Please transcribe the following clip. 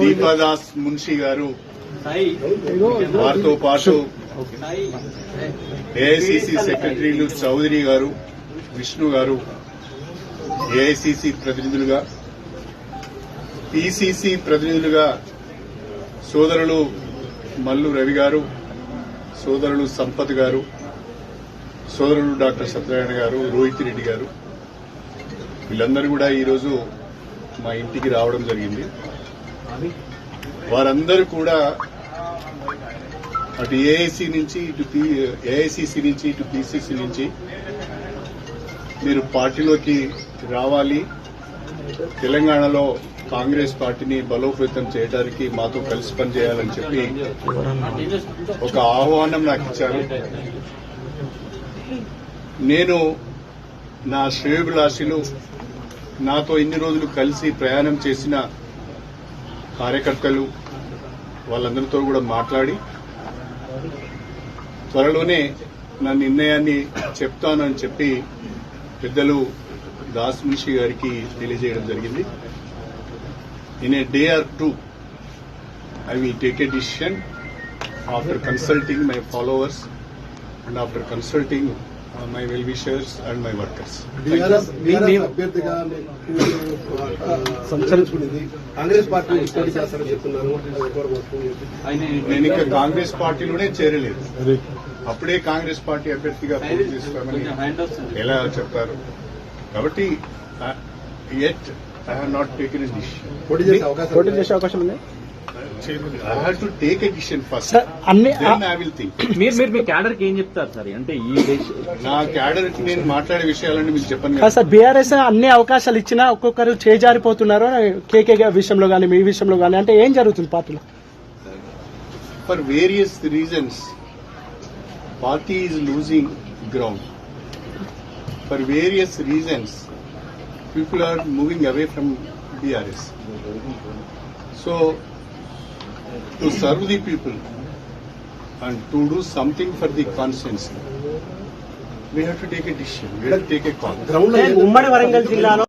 దీపాదాస్ మున్షి గారు, వారితో పాటు ఏఐసిసి సెక్రటరీలు చౌదరి గారు, విష్ణు గారు, ఏఐసిసి ప్రతినిధులుగా, పిసిసి ప్రతినిధులుగా సోదరులు మల్లు రవి గారు, సోదరులు సంపత్ గారు, సోదరులు డాక్టర్ సత్యనారాయణ గారు, రోహిత్ రెడ్డి గారు, వీళ్ళందరూ కూడా ఈరోజు మా ఇంటికి రావడం జరిగింది. వారందరూ కూడా అటు ఏఐసి నుంచి ఏఐసిసి నుంచి ఇటు పిసిసి నుంచి మీరు పార్టీలోకి రావాలి, తెలంగాణలో కాంగ్రెస్ పార్టీని బలోపేతం చేయడానికి మాతో కలిసి పనిచేయాలని చెప్పి ఒక ఆహ్వానం నాకు ఇచ్చారు. నేను నా శ్రేయోభిలాషులు, నాతో ఇన్ని రోజులు కలిసి ప్రయాణం చేసిన కార్యకర్తలు, వాళ్ళందరితో కూడా మాట్లాడి త్వరలోనే నా నిర్ణయాన్ని చెప్తానని చెప్పి పెద్దలు దాస్ మున్షి గారికి తెలియజేయడం జరిగింది. In a day or two I will take a decision after consulting my followers and after consulting my well-wishers and my workers. అభ్యర్థిగా సంచరించుకునేది కాంగ్రెస్ పార్టీ పోటీ చేస్తారని చెప్తున్నారు. నేను ఇంకా కాంగ్రెస్ పార్టీలోనే చేరలేదు. అప్పుడే కాంగ్రెస్ పార్టీ అభ్యర్థిగా పోటీ చేస్తామని ఎలా చెప్తారు? కాబట్టి yet I have not taken a decision. పోటీ చేసే అవకాశం ఉంది. I have to take a decision first. Then I will think. మీరు మీ క్యాడర్ కి ఏం చెప్తారు సార్? అంటే ఈ నా క్యాడర్ కి నేను మాట్లాడే విషయాలన్నీ మీకు చెప్పను. సార్, బీఆర్ఎస్ అన్ని అవకాశాలు ఇచ్చినా ఒక్కొక్కరు చేజారిపోతున్నారు. కేకే విషయంలో గానీ మీ విషయంలో గానీ అంటే ఏం జరుగుతుంది పార్టీలో? For various reasons, party is losing ground. For various reasons, people are moving away from BRS. So, to serve the people and to do something for the constituency, we have to take a decision. We have to take a call. ఉమ్మడి వరంగల్ జిల్లాలో